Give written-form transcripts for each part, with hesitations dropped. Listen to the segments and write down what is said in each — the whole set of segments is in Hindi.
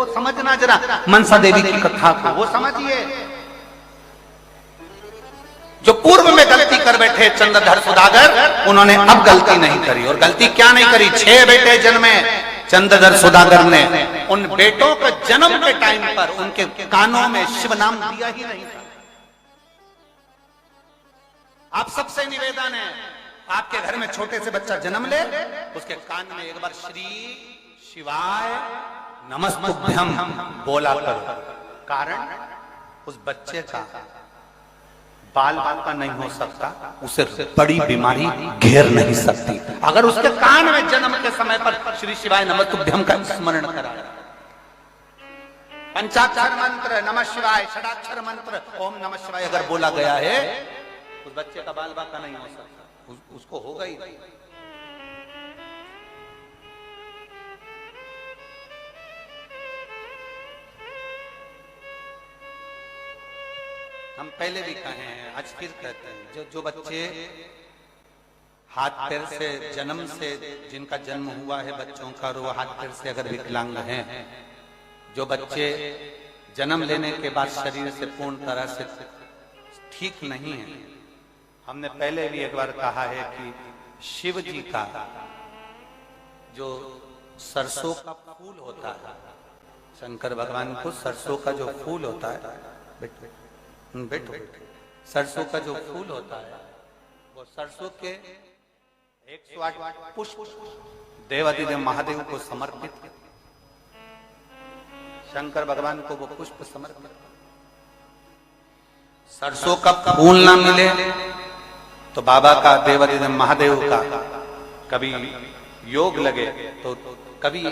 वो समझना जरा मनसा देवी की कथा को, वो समझिए। जो पूर्व में गलती कर बैठे चंद्रधर सुधागर, उन्होंने अब गलती नहीं करी। और गलती क्या नहीं करी, 6 बेटे जन्मे चंद्रधर सुधागर ने। उन बेटों के जन्म के टाइम पर उनके कानों में शिव नाम दिया ही नहीं था। आप सबसे निवेदन है, आपके घर में छोटे से बच्चा जन्म ले, उसके कान में एक बार श्री शिवाय नमस्तुभ्यम बोला करो। कारण उस बच्चे का बाल बाल का नहीं हो सकता, उसे बड़ी बीमारी घेर नहीं सकती अगर उसके कान में जन्म के समय पर श्री शिवाय नमस्तुभ्यम का स्मरण करा। पंचाक्षर मंत्र नमः शिवाय, षडाक्षर मंत्र ओम नमः शिवाय अगर बोला गया है, उस बच्चे का बाल बाल का नहीं हो सकता, उसको होगा ही। हम पहले भी कहे हैं, आज फिर कहते हैं, जो बच्चे हाथ पैर से जन्म से, जिनका जन्म हुआ है बच्चों का, और वो हाथ पैर से अगर विकलांग हैं, जो बच्चे जन्म लेने के बाद शरीर से पूर्ण तरह से ठीक नहीं है, हमने पहले भी एक बार कहा है कि शिव जी का जो सरसों का फूल होता है, शंकर भगवान को सरसों का जो फूल होता है, बैठो, सरसों का जो फूल होता है, वो सरसों के 108 पुष्प देवादिदेव महादेव को समर्पित, शंकर भगवान को वो पुष्प समर्पित। सरसों का फूल ना मिले तो बाबा का, देवादिदेव महादेव का कभी योग लगे तो कभी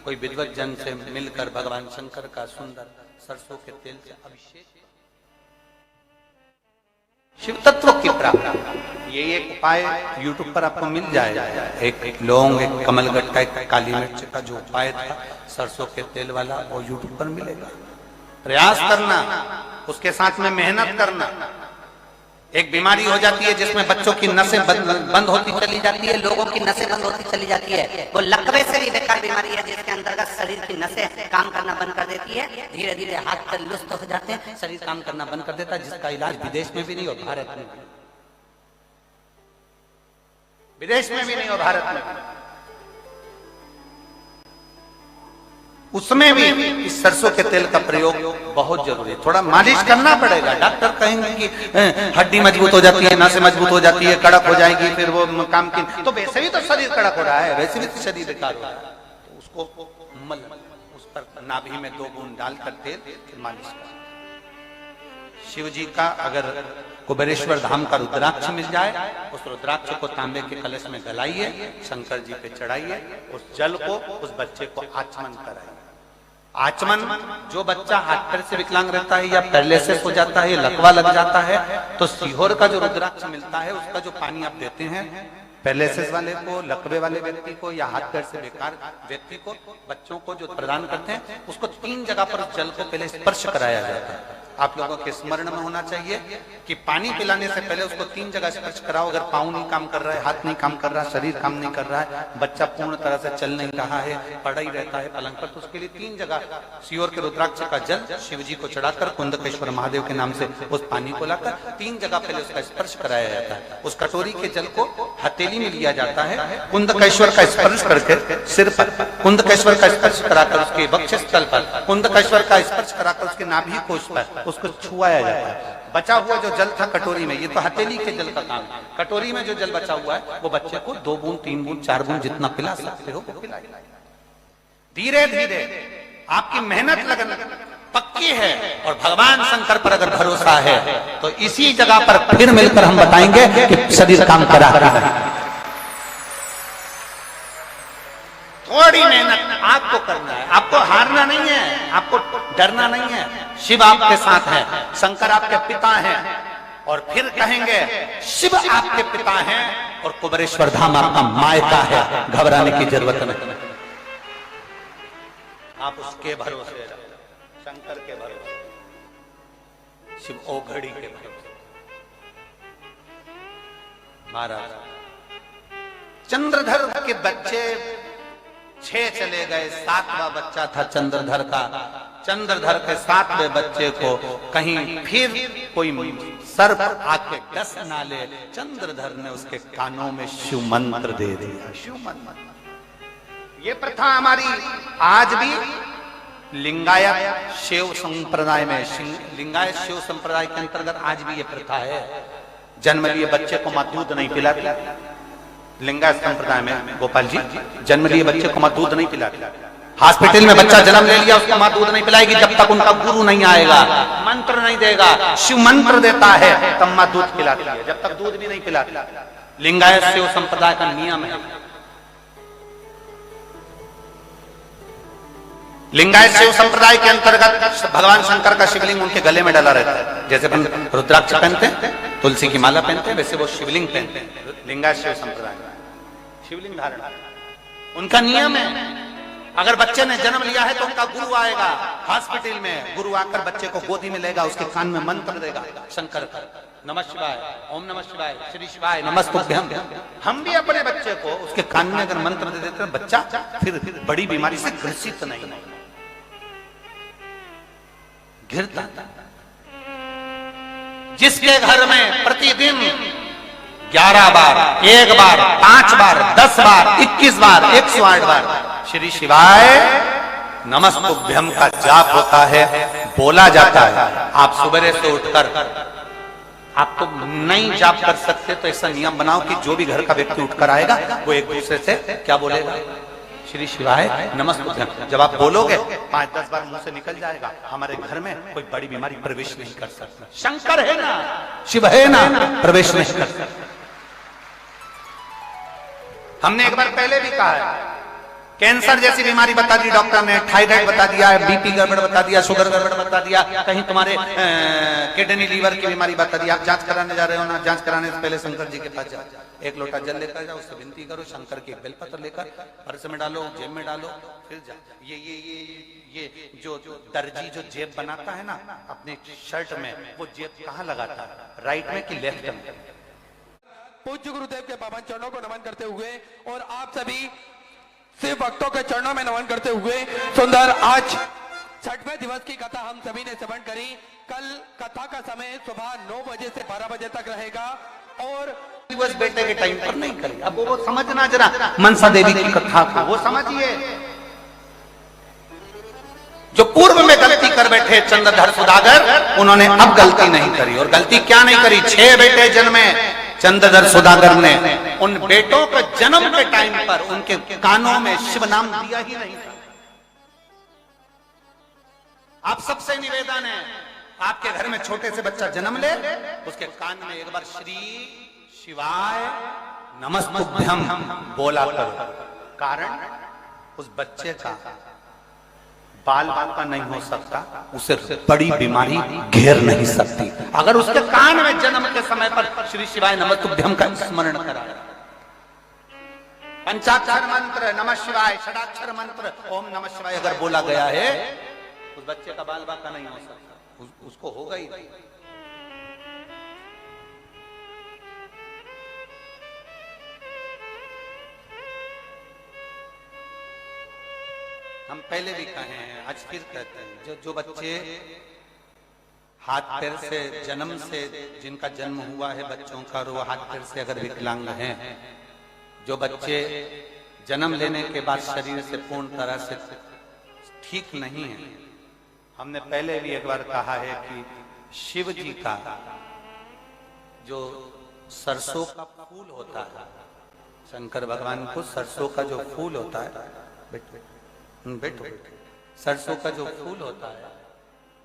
कोई विद्वत जन से मिलकर भगवान शंकर का सुंदर सरसों के तेल से अभिषेक, शिव तत्व की प्राप्ति। ये एक उपाय YouTube पर आपको मिल जाएगा। एक लौंग, एक कमलगट्टा, एक काली मिर्च का जो उपाय था सरसों के तेल वाला, वो YouTube पर मिलेगा। प्रयास करना, उसके साथ में मेहनत करना। एक बीमारी हो जाती है जिसमें बच्चों की नसें बंद होती चली जाती है, लोगों की नसें बंद होती चली जाती है। वो लकवे से भी बेकार बीमारी है, जिसके अंतर्गत शरीर की नसें काम करना बंद कर देती है, धीरे धीरे हाथ पैर लुस्त हो जाते हैं, शरीर काम करना बंद कर देता है, जिसका इलाज विदेश में भी नहीं और भारत में भी, विदेश में भी नहीं और भारत में भी। उसमें भी इस सरसों के तेल का प्रयोग बहुत जरूरी है। थोड़ा मालिश करना पड़ेगा। डॉक्टर कहेंगे कि हड्डी मजबूत हो जाती है, नसें मजबूत हो जाती है, कड़क हो जाएगी, फिर वो काम की, तो वैसे भी तो शरीर कड़क हो रहा है, वैसे भी तो शरीर बेकार हो रहा है, तो उसको मल, उस पर नाभि में 2 बूंद डालकर तेल फिर मालिश कर। शिव जी का अगर कुबेरेश्वर धाम का रुद्राक्ष मिल जाए, उस रुद्राक्ष को तांबे के कलश में गलाइए, शंकर जी पे चढ़ाइए, उस जल को उस बच्चे को आचमन कराइए। आचमन, जो बच्चा हाथ पैर से विकलांग रहता है या पैरालिसिस हो जाता है, लकवा लग जाता है, तो सीहोर का जो रुद्राक्ष मिलता है, उसका जो पानी आप देते हैं पैरालिसिस वाले को, लकवे वाले व्यक्ति को या हाथ पैर से बेकार व्यक्ति को, बच्चों को जो प्रदान करते हैं, उसको 3 जगह पर जल को पहले स्पर्श कराया जाता है। आप लोगों के स्मरण में होना चाहिए कि पानी पिलाने से पहले उसको 3 जगह स्पर्श कराओ। अगर पाँव नहीं काम कर रहा है, हाथ नहीं काम कर रहा है, शरीर काम नहीं कर रहा है, बच्चा पूर्ण तरह से चल नहीं रहा है, पड़ा ही रहता है पलंग पर, तो उसके लिए 3 जगह सीहोर के रुद्राक्ष का जल शिव जी को चढ़ाकर, कुंदकेश्वर महादेव के नाम से उस पानी को लाकर 3 जगह पहले उसका स्पर्श कराया जाता है। उस कटोरी के जल को हथेली में लिया जाता है, कुंदकेश्वर का स्पर्श करके सिर पर, कुंदकेश्वर का स्पर्श कराकर उसके वक्षस्थल पर, कुंदकेश्वर का स्पर्श कराकर उसके नाभि कोश पर उसको छुआया जाता है। बचा हुआ जो जल था कटोरी में, ये तो हथेली के जल का काम है, कटोरी में जो जल बचा हुआ है वो बच्चे को 2 बूंद 3 बूंद 4 बूंद जितना पिला सकते हो वो पिलाइए। धीरे धीरे आपकी मेहनत लगन पक्की है और भगवान शंकर पर अगर भरोसा है तो इसी जगह पर फिर मिलकर हम बताएंगे कि शरीर काम करा है। थोड़ी मेहनत आपको करना है, आपको हारना नहीं है, आपको डरना नहीं है। शिव आपके साथ है, शंकर आपके पिता हैं, और फिर कहेंगे शिव आपके पिता हैं और कुबेरेश्वर धाम आपका मायका है, घबराने की जरूरत नहीं। आप उसके भरोसे, शंकर के भरोसे, शिव ओघड़ी के भरोसे। महाराज चंद्रधर के बच्चे 6 चले गए, 7वां बच्चा था चंद्रधर का। चंद्रधर के 7वें बच्चे को कहीं फिर कोई सर्प आके डस ना ले, चंद्रधर ने उसके कानों में शिव मंत्र दे दिया। शिव मंत्र। ये प्रथा हमारी आज भी लिंगायत शिव संप्रदाय में, लिंगायत शिव संप्रदाय के अंतर्गत आज भी ये प्रथा है। जन्म लिए बच्चे को मां दूध नहीं पिलाती। लिंगायत संप्रदाय में गोपाल जी, जन्म लिए बच्चे को मां दूध नहीं पिलाती। हॉस्पिटल में बच्चा जन्म ले लिया, उसको मां दूध नहीं पिलाएगी जब तक उनका गुरु नहीं आएगा, मंत्र नहीं देगा। शिव मंत्र देता है तब मां दूध पिलाती है, जब तक दूध भी नहीं पिलाती। लिंगायत शिव संप्रदाय का नियम है। लिंगायत शिव संप्रदाय के अंतर्गत भगवान शंकर का शिवलिंग उनके गले में डला रहता है। जैसे अपन रुद्राक्ष पहनते हैं, तुलसी की माला पहनते हैं, वैसे वो शिवलिंग पहनते हैं। लिंगायत शिव संप्रदाय शिवलिंग धारण उनका नियम है। अगर बच्चे ने जन्म लिया है तो उनका गुरु आएगा हॉस्पिटल में, गुरु आकर बच्चे को गोदी में लेगा, उसके कान में मंत्र देगा शंकर का, नमः शिवाय, ओम नमः शिवाय, श्री शिवाय नमस्तुभ्यम। हम भी अपने बच्चे को उसके कान में अगर मंत्र दे देते हैं, बच्चा फिर बड़ी बीमारी से ग्रसित नहीं घिरता। जिसके घर में प्रतिदिन 11 बार, 1 बार, 5 बार, 10 बार, 21 बार, 108 बार श्री शिवाय नमस्तुभ्यम का जाप होता है, बोला जाता है। आप सुबह से उठकर, आप तो नहीं जाप कर सकते तो ऐसा नियम बनाओ कि जो भी घर का व्यक्ति उठकर आएगा वो एक दूसरे से क्या बोलेगा, श्री शिवाय नमस्तुभ्यम। जब आप बोलोगे 5-10 बार मुंह से निकल जाएगा, हमारे घर में कोई बड़ी बीमारी प्रवेश नहीं कर सकता। शंकर है ना, शिव है ना, प्रवेश नहीं कर सकता। हमने एक बार पहले भी कहा है, कैंसर जैसी बीमारी बता दी डॉक्टर ने, थायराइड बता दिया, बीपी गड़बड़ बता दिया, शुगर गड़बड़ बता दिया, कहीं तुम्हारे किडनी लीवर की बीमारी बता दी। आप जांच कराने जा रहे हो ना, जांच कराने से पहले शंकर जी के पास जाओ, 1 लोटा जल लेकर जाओ, उससे विनती करो, शंकर की एक बेलपत्र लेकर पर्स में डालो, जेब में डालो, फिर जाओ। ये जो दर्जी जो जेब बनाता है ना अपने शर्ट में, वो जेब कहाँ लगाता है, राइट में कि लेफ्ट में? पूज्य गुरुदेव के पावन चरणों को नमन करते हुए और आप सभी शिव भक्तों के चरणों में नमन करते हुए सुंदर आज 6वें दिवस की कथा हम सभी ने श्रवण करी। कल कथा का समय सुबह 9 बजे से 12 बजे तक रहेगा और दिवस बेटे के टाइम पर नहीं करें। अब वो समझना जरा मनसा देवी की कथा को वो समझिए। जो पूर्व में गलती कर बैठे चंद्रधर सुदागर, उन्होंने अब गलती नहीं करी। और गलती क्या नहीं करी, 6 बेटे जन्मे चंद्रधर सुदागर ने। उन बेटों के जन्म के टाइम पर उनके कानों में शिव नाम दिया ही नहीं था। आप सबसे निवेदन है, आपके घर में छोटे से बच्चा जन्म ले, उसके कान में एक बार श्री शिवाय नमस्तुभ्यम बोला करो। कारण उस बच्चे का बाल बाका नहीं हो सकता, उसे बड़ी बीमारी घेर नहीं सकती अगर उसके कान में जन्म के समय पर श्री शिवाय नमस्तुभ्यम का स्मरण करा। पंचाक्षर मंत्र नमः शिवाय, षडाक्षर मंत्र ओम नमः शिवाय अगर बोला गया है, उस बच्चे का बाल बाका नहीं हो सकता, उसको होगा ही। हम पहले भी कहे हैं, आज फिर कहते हैं, जो बच्चे हाथ पैर से जन्म से, जिनका जन्म हुआ है बच्चों का, और वो हाथ पैर से अगर विकलांग हैं, जो बच्चे जन्म लेने के बाद शरीर से पूर्ण तरह से ठीक नहीं है, हमने पहले भी एक बार कहा है कि शिव जी का जो सरसों का फूल होता है, शंकर भगवान को सरसों का जो फूल होता है, बैठो, सरसों का जो फूल होता है,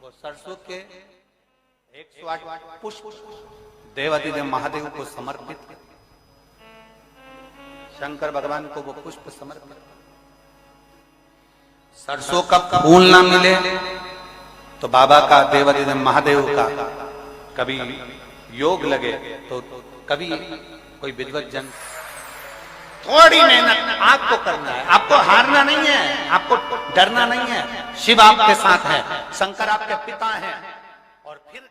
वो सरसों के 108 पुष्प देवादिदेव महादेव को समर्पित, शंकर भगवान को वो पुष्प समर्पित। सरसों का फूल ना मिले तो बाबा का, देवादिदेव महादेव का कभी योग लगे तो कभी कोई विद्वत जन, थोड़ी मेहनत आपको करना है, आपको हारना नहीं है, आपको डरना नहीं है। शिव आपके साथ है, शंकर आपके पिता हैं, और फिर